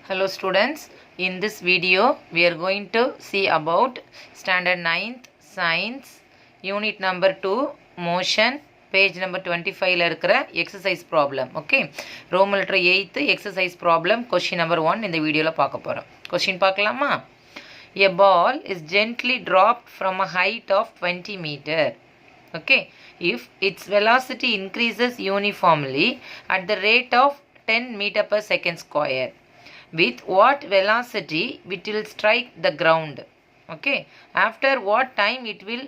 Hello students, in this video we are going to see about standard 9th science unit number 2 motion page number 25 la irukra exercise problem. Okay, Roman letter 8th exercise problem question number 1 in the video la paaka porom. Question paakalama. A ball is gently dropped from a height of 20 meter. Okay, if its velocity increases uniformly at the rate of 10 meter per second square, with what velocity it will strike the ground? Okay, after what time it will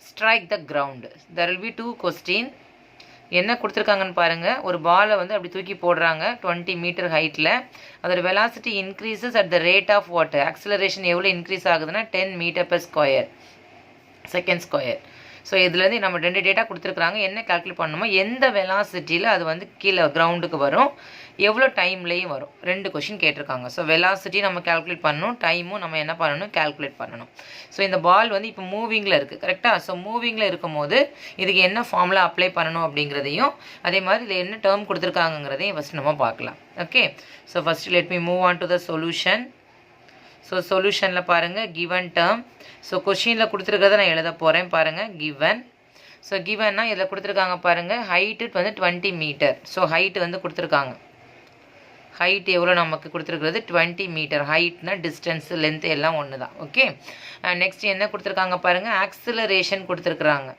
strike the ground? There will be two question. என்ன கொடுத்துருக்காங்கன்னு பாருங்கள். ஒரு பாலை வந்து அப்படி தூக்கி போடுறாங்க 20 metre ஹைட்டில். அதோட velocity increases at the rate of what? Acceleration எவ்வளோ இன்க்ரீஸ் ஆகுதுன்னா 10 metre per square second square. So இதுலேருந்து நம்ம ரெண்டு டேட்டா கொடுத்துருக்குறாங்க. என்ன கால்குலேட் பண்ணணுமோ, எந்த வெலாசிட்டியில் அது வந்து கீழே கிரவுண்டுக்கு வரும், எவ்வளோ டைம்லேயும் வரும். ரெண்டு கொஷின் கேட்டிருக்காங்க. ஸோ வெலாசிட்டி நம்ம கால்குலேட் பண்ணணும், டைமும் நம்ம என்ன பண்ணணும், கால்குலேட் பண்ணணும். ஸோ இந்த பால் வந்து இப்போ மூவிங்கில் இருக்குது, கரெக்டாக? ஸோ மூவிங்கில் இருக்கும் போது இதுக்கு என்ன ஃபார்முலா அப்ளை பண்ணணும் அப்படிங்கிறதையும், அதே மாதிரி இதில் என்ன டேர்ம் கொடுத்துருக்காங்கிறதையும் ஃபஸ்ட் நம்ம பார்க்கலாம். Okay, so first let me move on to the solution. So சொல்யூஷனில் பாருங்கள், கிவன் டேர்ம். ஸோ கொஷினில் கொடுத்துருக்கிறத நான் எழுத போகிறேன் பாருங்கள். கிவன், ஸோ கிவன்னா இதில் கொடுத்துருக்காங்க பாருங்கள், ஹைட்டு வந்து 20 மீட்டர். ஸோ ஹைட்டு வந்து கொடுத்துருக்காங்க. ஹைட் எவ்வளோ நமக்கு கொடுத்துருக்கிறது? 20 மீட்டர். ஹைட்னா டிஸ்டன்ஸு, லென்த்து எல்லாம் ஒன்று தான். ஓகே, நெக்ஸ்ட் என்ன கொடுத்துருக்காங்க பாருங்கள், ஆக்சிலரேஷன் கொடுத்துருக்குறாங்க.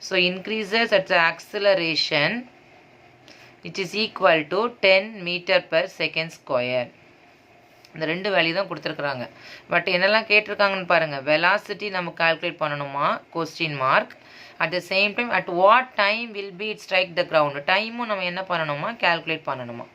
So increases at acceleration which is equal to 10 metre per second square. இந்த ரெண்டு வேல்யூ தான் கொடுத்துருக்குறாங்க. பட் என்னெல்லாம் கேட்டிருக்காங்கன்னு பாருங்கள். வெலாசிட்டி நம்ம கால்குலேட் பண்ணணுமா, question mark. At the same time at what time will be it strike the ground, டைமும் நம்ம என்ன பண்ணணுமா, கால்குலேட் பண்ணணுமா.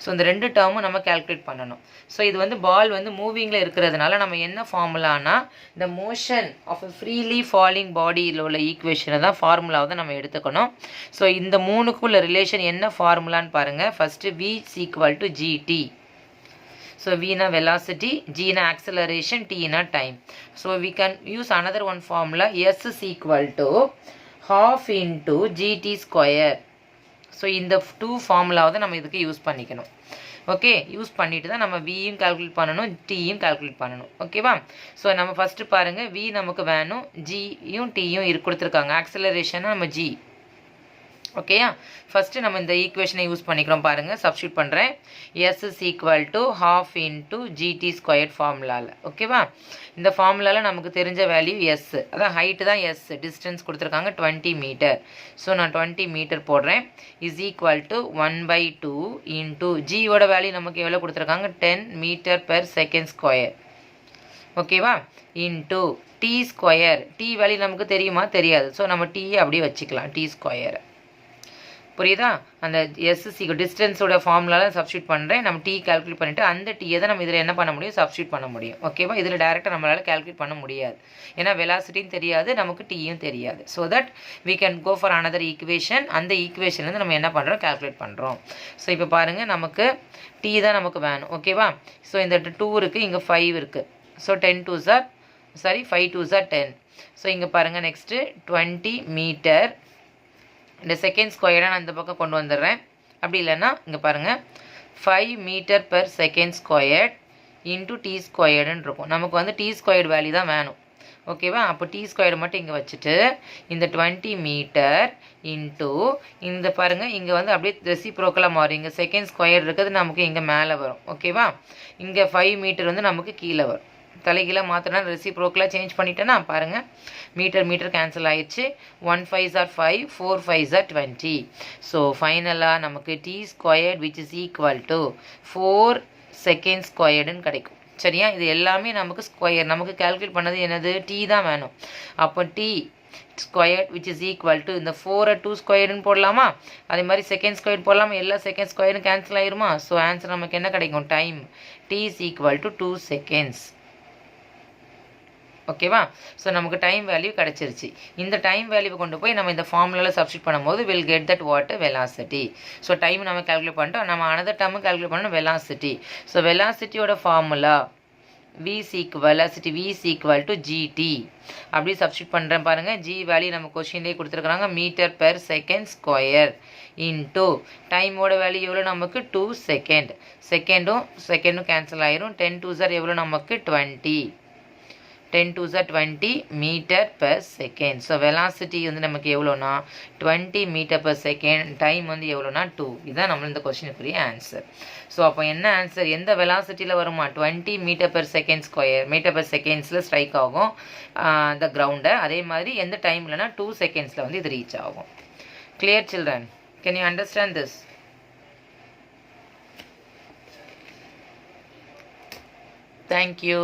ஸோ இந்த ரெண்டு டேர்மும் நம்ம கால்குலேட் பண்ணணும். ஸோ இது வந்து பால் வந்து மூவிங்கில் இருக்கிறதுனால நம்ம என்ன ஃபார்முலானா, இந்த motion of a freely falling பாடியில் உள்ள ஈக்குவேஷனை தான் ஃபார்முலாவை தான் நம்ம எடுத்துக்கணும். ஸோ இந்த மூணுக்கும் உள்ள ரிலேஷன் என்ன ஃபார்முலான்னு பாருங்கள். First V = GT. So V na velocity, G na acceleration, T na time. So we can use another one formula, S is equal to half into GT square. So இந்த two ஃபார்முலாவை தான் நம்ம இதுக்கு use பண்ணிக்கணும். Okay, use பண்ணிட்டு தான் நம்ம வியும் calculate பண்ணணும், டீயும் கால்குலேட் பண்ணணும். ஓகேவா? ஸோ நம்ம ஃபஸ்ட்டு பாருங்கள், V நமக்கு வேணும், ஜியும் டீயும் கொடுத்துருக்காங்க. ஆக்சிலரேஷனாக நம்ம G. ஓகேயா? ஃபஸ்ட்டு நம்ம இந்த ஈக்குவேஷனை யூஸ் பண்ணிக்கிறோம் பாருங்கள். சப்ஸ்டியூட் பண்ணுறேன். S is equal to half into GT squared ஃபார்முலாவில். ஓகேவா? இந்த ஃபார்முலாவில் நமக்கு தெரிஞ்ச வேல்யூ S, அதான் ஹைட்டு தான் S, டிஸ்டன்ஸ் கொடுத்துருக்காங்க 20 மீட்டர். ஸோ நான் 20 மீட்டர் போடுறேன். இஸ் ஈக்குவல் டு 1/2 இன்ட்டு ஜியோட வேல்யூ நமக்கு எவ்வளோ கொடுத்துருக்காங்க, 10 மீட்டர் per செகண்ட் ஸ்கொயர். ஓகேவா? Into T square. T value நமக்கு தெரியுமா, தெரியாது. ஸோ நம்ம டீயை அப்படியே வச்சுக்கலாம், T ஸ்கொயர். புரியுதா? அந்த எஸ்எஸ்சி டிஸ்டன்ஸோட ஃபார்முலாவில் சப்ஸ்டியூட் பண்ணுறேன். நம்ம டீ கால்குலேட் பண்ணிவிட்டு அந்த டீயை தான் நம்ம இதில் என்ன பண்ண முடியும், சப்ஸ்டியூட் பண்ண முடியும். ஓகேவா? இதில் டேரெக்டாக நம்மளால் கால்குலேட் பண்ண முடியாது. ஏன்னா வெலாசிட்டியும் தெரியாது, நமக்கு டீயும் தெரியாது. So that we can go for another equation. அந்த ஈக்குவேஷன்லேருந்து நம்ம என்ன பண்ணுறோம், கால்குலேட் பண்ணுறோம். ஸோ இப்போ பாருங்கள், நமக்கு டீ தான் நமக்கு வேணும். ஓகேவா? ஸோ இந்த 2 இருக்குது, இங்கே 5 இருக்குது. So 5 2s are 10. ஸோ இங்கே பாருங்கள், நெக்ஸ்ட்டு 20 மீட்டர். இந்த செகண்ட் ஸ்கொயரை நான் இந்த பக்கம் கொண்டு வந்துடுறேன். அப்படி இல்லைன்னா இங்கே பாருங்கள், 5 metre per second square into T ஸ்கொயர்டுன்னு இருக்கும். நமக்கு வந்து T ஸ்கொயர்டு வேல்யூ தான் வேணும். ஓகேவா? அப்போ T ஸ்கொயர் மட்டும் இங்கே வச்சுட்டு இந்த 20 மீட்டர் இன்ட்டு இந்த பாருங்கள், இங்கே வந்து அப்படியே ரெசிப்ரோக்கலாக மாறும். இங்கே செகண்ட் ஸ்கொயர் இருக்கிறது நமக்கு இங்கே மேலே வரும். ஓகேவா? இங்கே 5 மீட்டர் வந்து நமக்கு கீழே வரும். தலைகீழ மாற்றினா ரெசிப்ரோக்கலாக சேஞ்ச் பண்ணிட்டேன்னா பாருங்கள், மீட்டர் கேன்சல் ஆயிடுச்சு. 1 5s are 5, 4 5s are 20. So ஃபைனலாக நமக்கு T squared which is equal to 4 second ஸ்கொயர்டுன்னு கிடைக்கும். சரியா? இது எல்லாமே நமக்கு ஸ்கொயர். நமக்கு கால்குலேட் பண்ணது என்னது, T தான் வேணும். அப்போ T squared which is equal to இந்த 4 2 ஸ்கொயர்டுன்னு போடலாமா, அதே மாதிரி செகண்ட் ஸ்கொயர் போடலாமா, எல்லா செகண்ட் ஸ்கொயரும் கேன்சல் ஆயிருமா. ஸோ ஆன்சர் நமக்கு என்ன கிடைக்கும், time T is equal to 2 seconds. ஓகேவா? ஸோ நமக்கு டைம் வேல்யூ கிடச்சிருச்சு. இந்த டைம் வேல்யூவை கொண்டு போய் நம்ம இந்த ஃபார்முலாவில் சப்ஸ்டியூட் பண்ணும்போது will get that what, velocity. So time நம்ம கால்குலேட் பண்ணிட்டோம். நம்ம அனதர் டேர்மு கால்குலேட் பண்ணணும், வெலாசிட்டி. ஸோ வெலாசிட்டியோட formula V is equal to GT. அப்படி சப்ஸ்டியூட் பண்ணுறேன் பாருங்கள். G வேல்யூ நம்ம கொஸ்டின்லேயே கொடுத்துருக்குறாங்க, metre per second square into டைமோட வேல்யூ எவ்வளோ நமக்கு 2 செகண்ட். செகண்டும் கேன்சல் ஆயிரும். 10 2s எவ்வளோ நமக்கு 20. 10 2s 20 metre per second. So velocity வந்து நமக்கு எவ்வளோனா 20 மீட்டர் பெர் செகண்ட். டைம் வந்து எவ்வளோனா 2. இதுதான் நம்ம இந்த கொஸ்டினுக்குரிய ஆன்சர். ஸோ அப்போ என்ன ஆன்சர், எந்த வெலாசிட்டியில் வருமா 20 metre per second square, metre per செகண்ட்ஸில் ஸ்ட்ரைக் ஆகும் த கிரவுண்டை. அதே மாதிரி எந்த டைம்லனா 2 செகண்ட்ஸில் வந்து இது ரீச் ஆகும். Clear children? Can you understand this? Thank you.